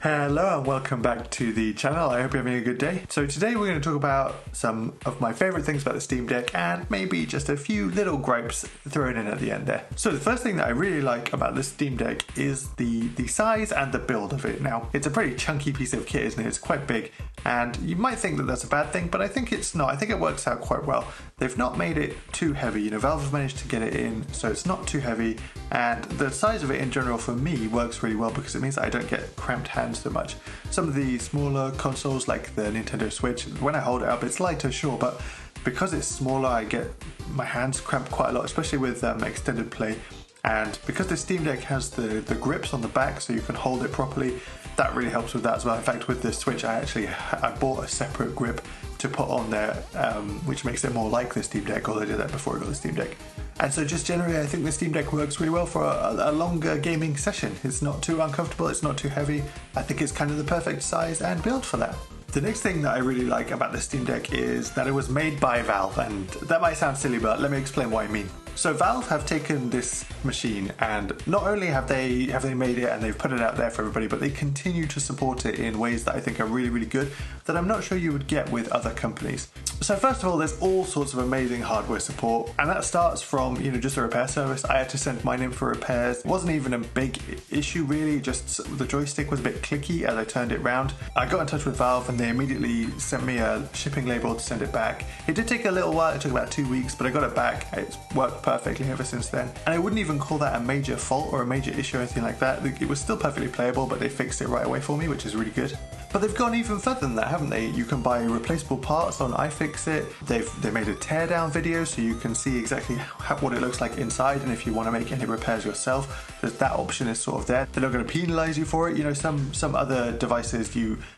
Hello and welcome back to the channel. I hope you're having a good day. So today we're going to talk about some of my favorite things about the Steam Deck and maybe just a few little gripes thrown in at the end there. So the first thing that I really like about the Steam Deck is the size and the build of it. Now, it's a pretty chunky piece of kit, isn't it? It's quite big, and you might think that that's a bad thing, but I think it's not. I think it works out quite well. They've not made it too heavy. Valve have managed to get it in so it's not too heavy, and the size of it in general for me works really well because it means that I don't get cramped hands so much. Some of the smaller consoles like the Nintendo Switch, when I hold it up it's lighter, sure, but because it's smaller I get my hands cramped quite a lot, especially with extended play. And because the Steam Deck has the grips on the back so you can hold it properly, that really helps with that as well. In fact, with the Switch I bought a separate grip to put on there, which makes it more like the Steam Deck, although I did that before I got the Steam Deck. And so just generally I think the Steam Deck works really well for a longer gaming session. It's not too uncomfortable, it's not too heavy. I think it's kind of the perfect size and build for that. The next thing that I really like about the Steam Deck is that it was made by Valve, and that might sound silly, but let me explain what I mean. So Valve have taken this machine, and not only have they made it and they've put it out there for everybody, but they continue to support it in ways that I think are really, really good that I'm not sure you would get with other companies. So first of all, there's all sorts of amazing hardware support, and that starts from just a repair service. I had to send mine in for repairs. It wasn't even a big issue really, just the joystick was a bit clicky as I turned it round. I got in touch with Valve and they immediately sent me a shipping label to send it back. It did take a little while, it took about 2 weeks, but I got it back. It's worked perfectly ever since then. And I wouldn't even call that a major fault or a major issue or anything like that. It was still perfectly playable, but they fixed it right away for me, which is really good. But they've gone even further than that, haven't they? You can buy replaceable parts on iFixit. They made a teardown video so you can see exactly what it looks like inside, and if you want to make any repairs yourself, that option is sort of there. They're not going to penalize you for it. Some other devices,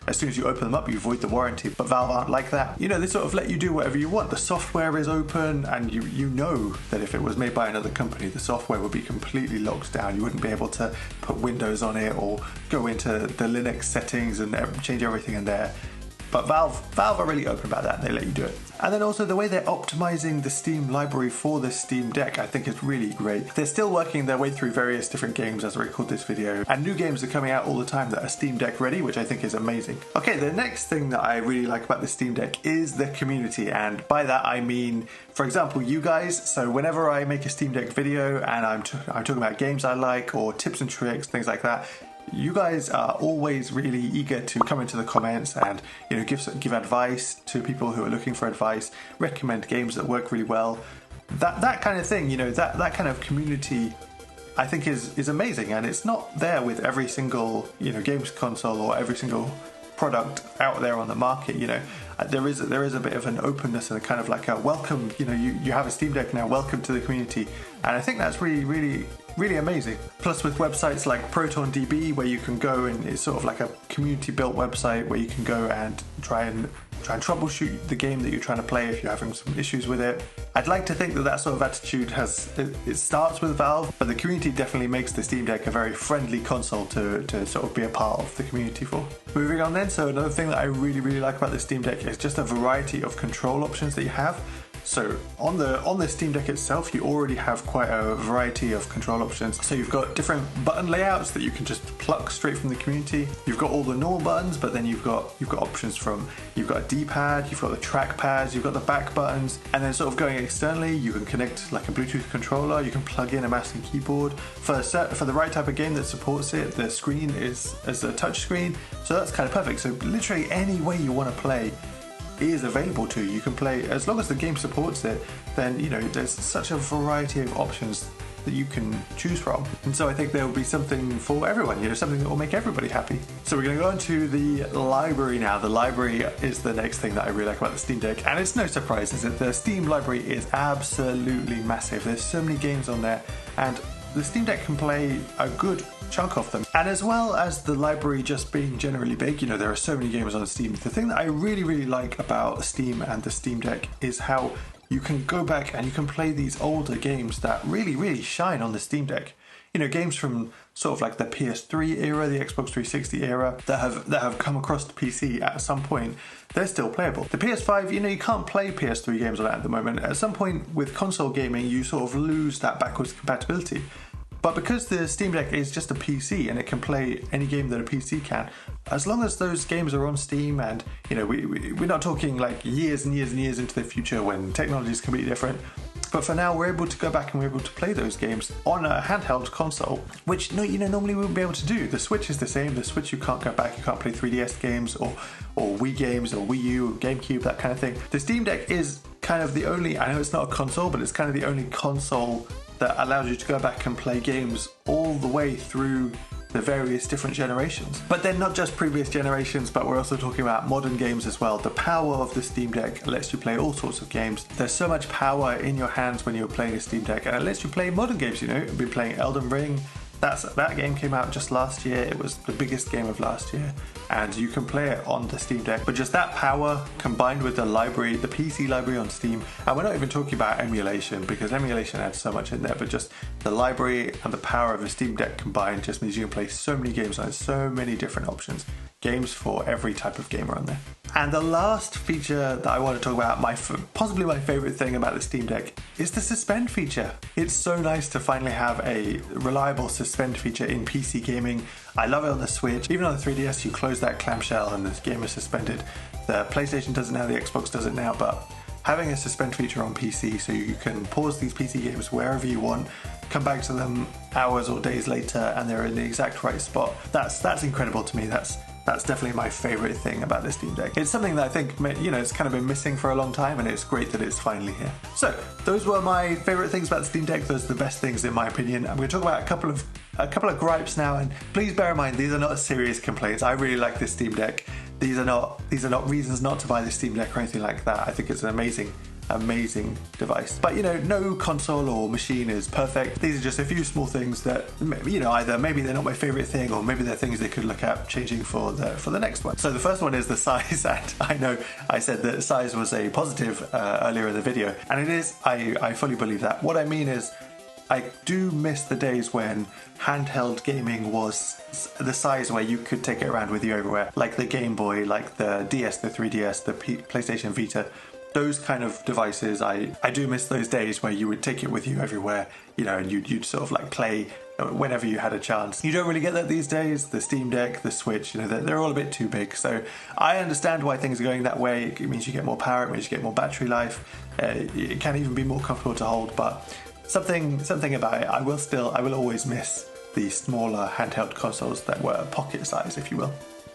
as soon as you open them up, you void the warranty, but Valve aren't like that. They sort of let you do whatever you want. The software is open, and you know that if it was made by another company, the software would be completely locked down. You wouldn't be able to put Windows on it or go into the Linux settings and change everything in there. But Valve are really open about that, and they let you do it. And then also the way they're optimizing the Steam library for the Steam Deck I think is really great. They're still working their way through various different games as I record this video, and new games are coming out all the time that are Steam Deck ready, which I think is amazing. Okay, the next thing that I really like about the Steam Deck is the community, and by that I mean, for example, you guys. So whenever I make a Steam Deck video and I'm talking about games I like or tips and tricks, things like that, you guys are always really eager to come into the comments and give advice to people who are looking for advice, recommend games that work really well. That kind of thing, that kind of community I think is amazing, and it's not there with every single games console or every single product out there on the market. There is a bit of an openness and a kind of like a welcome. You have a Steam Deck now, welcome to the community, and I think that's really amazing. Plus with websites like ProtonDB, where you can go, and it's sort of like a community built website where you can go and try and troubleshoot the game that you're trying to play if you're having some issues with it. I'd like to think that sort of attitude it starts with Valve, but the community definitely makes the Steam Deck a very friendly console to sort of be a part of the community for. Moving on then, so another thing that I really like about the Steam Deck is just a variety of control options that you have. So on the Steam Deck itself, you already have quite a variety of control options. So you've got different button layouts that you can just pluck straight from the community. You've got all the normal buttons, but then you've got options from, you've got a D-pad, you've got the track pads, you've got the back buttons, and then sort of going externally, you can connect like a Bluetooth controller, you can plug in a mouse and keyboard. For the right type of game that supports it, the screen is as a touch screen, so that's kind of perfect. So literally any way you want to play is available to you. You can play, as long as the game supports it, then there's such a variety of options that you can choose from. And so I think there will be something for everyone, something that will make everybody happy. So we're going to go into the library now. The library is the next thing that I really like about the Steam Deck, and it's no surprise, is that the Steam library is absolutely massive. There's so many games on there, and the Steam Deck can play a good chunk of them. And as well as the library just being generally big, there are so many games on Steam. The thing that I really like about Steam and the Steam Deck is how you can go back and you can play these older games that really shine on the Steam Deck. Games from sort of like the PS3 era, the Xbox 360 era, that have come across the PC at some point. They're still playable. The PS5, you can't play PS3 games on it at the moment. At some point with console gaming, you sort of lose that backwards compatibility. But because the Steam Deck is just a PC and it can play any game that a PC can, as long as those games are on Steam, and we're not talking like years and years and years into the future when technology is completely different. But for now, we're able to go back and we're able to play those games on a handheld console, which normally we wouldn't be able to do. The Switch is the same. The Switch, you can't go back, you can't play 3DS games or Wii games or Wii U or GameCube, that kind of thing. The Steam Deck is kind of the only, I know it's not a console, but it's kind of the only console that allows you to go back and play games all the way through the various different generations. But then not just previous generations, but we're also talking about modern games as well. The power of the Steam Deck lets you play all sorts of games. There's so much power in your hands when you're playing a Steam Deck, and it lets you play modern games. I've been playing Elden Ring. That game came out just last year. It was the biggest game of last year, and you can play it on the Steam Deck. But just that power combined with the library, the PC library on Steam, and we're not even talking about emulation, because emulation adds so much in there, but just the library and the power of the Steam Deck combined just means you can play so many games on it, so many different options. Games for every type of gamer on there. And the last feature that I want to talk about, possibly my favorite thing about the Steam Deck, is the Suspend feature. It's so nice to finally have a reliable Suspend feature in PC gaming. I love it on the Switch. Even on the 3DS, you close that clamshell and the game is suspended. The PlayStation does it now, the Xbox does it now, but having a Suspend feature on PC so you can pause these PC games wherever you want, come back to them hours or days later and they're in the exact right spot, that's incredible to me. That's definitely my favorite thing about the Steam Deck. It's something that I think, it's kind of been missing for a long time, and it's great that it's finally here. So those were my favorite things about the Steam Deck. Those are the best things in my opinion. I'm going to talk about a couple of gripes now, and please bear in mind these are not serious complaints. I really like this Steam Deck. These are not reasons not to buy the Steam Deck or anything like that. I think it's an amazing device. But no console or machine is perfect. These are just a few small things that either maybe they're not my favorite thing, or maybe they're things they could look at changing for the next one. So the first one is the size, and I know I said that size was a positive earlier in the video, and it is. I fully believe that. What I mean is, I do miss the days when handheld gaming was the size where you could take it around with you everywhere, like the Game Boy, like the DS, the 3DS, the PlayStation Vita. Those kind of devices, I do miss those days where you would take it with you everywhere, and you'd sort of like play whenever you had a chance. You don't really get that these days. The Steam Deck, the Switch, they're all a bit too big. So I understand why things are going that way. It means you get more power, it means you get more battery life. It can even be more comfortable to hold, but something about it, I will always miss the smaller handheld consoles that were pocket size, if you will.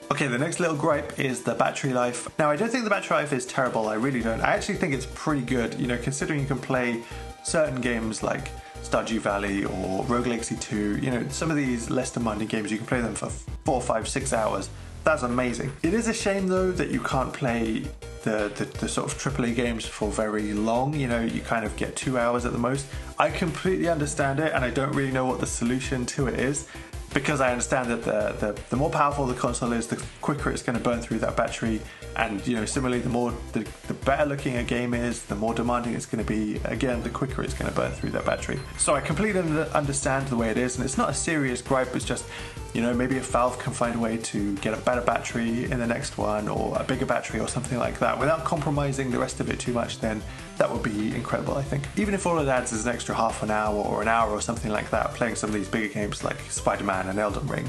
Okay, the next little gripe is the battery life. Now, I don't think the battery life is terrible. I really don't. I actually think it's pretty good, considering you can play certain games like Stardew Valley or Rogue Legacy 2, some of these less demanding games, you can play them for 4, 5, 6 hours. That's amazing. It is a shame though that you can't play the sort of AAA games for very long. You kind of get 2 hours at the most. I completely understand it, and I don't really know what the solution to it is, because I understand that the more powerful the console is, the quicker it's going to burn through that battery, and similarly, the better looking a game is, the more demanding it's going to be. Again, the quicker it's going to burn through that battery. So I completely understand the way it is, and it's not a serious gripe. It's just maybe if Valve can find a way to get a better battery in the next one, or a bigger battery or something like that, without compromising the rest of it too much, then that would be incredible, I think. Even if all it adds is an extra half an hour or an hour or something like that, playing some of these bigger games like Spider-Man and Elden Ring,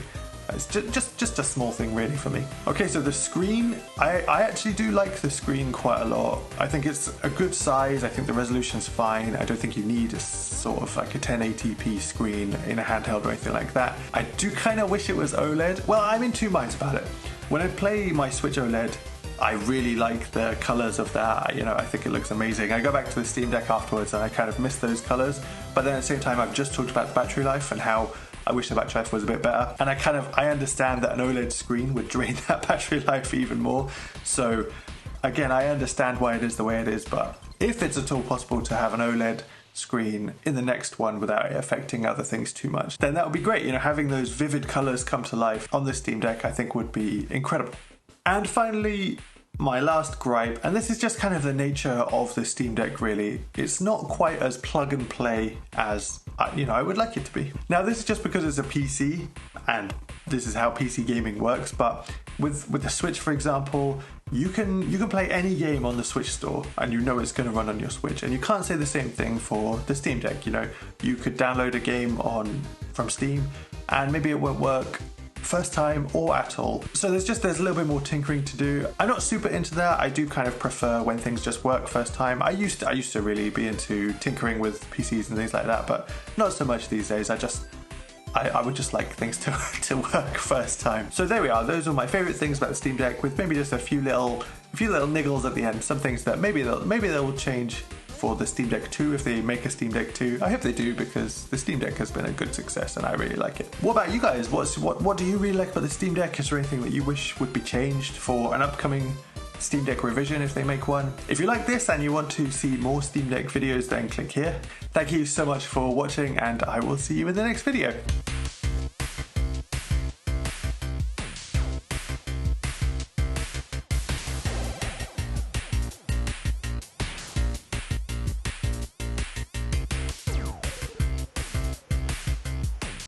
it's just a small thing really for me. Okay, so the screen, I actually do like the screen quite a lot. I think it's a good size. I think the resolution's fine. I don't think you need a sort of like a 1080p screen in a handheld or anything like that. I do kind of wish it was OLED. Well, I'm in two minds about it. When I play my Switch OLED, I really like the colors of that. I think it looks amazing. I go back to the Steam Deck afterwards and I kind of miss those colors. But then at the same time, I've just talked about the battery life and how I wish the battery life was a bit better. And I understand that an OLED screen would drain that battery life even more. So again, I understand why it is the way it is, but if it's at all possible to have an OLED screen in the next one without it affecting other things too much, then that would be great. Having those vivid colors come to life on the Steam Deck, I think would be incredible. And finally, my last gripe, and this is just kind of the nature of the Steam Deck really, it's not quite as plug and play as I would like it to be. Now this is just because it's a PC, and this is how PC gaming works, but with the Switch, for example, you can play any game on the Switch store and you know it's going to run on your Switch. And you can't say the same thing for the Steam Deck. You know, you could download a game from Steam and maybe it won't work first time or at all. So there's a little bit more tinkering to do. I'm not super into that. I do kind of prefer when things just work first time. I used to really be into tinkering with PCs and things like that, but not so much these days. I would just like things to work first time. So there we are. Those are my favorite things about the Steam Deck, with maybe just a few little niggles at the end. Some things that maybe they'll change for the Steam Deck 2 if they make a Steam Deck 2. I hope they do, because the Steam Deck has been a good success and I really like it. What about you guys? What do you really like about the Steam Deck? Is there anything that you wish would be changed for an upcoming Steam Deck revision if they make one? If you like this and you want to see more Steam Deck videos, then click here. Thank you so much for watching and I will see you in the next video.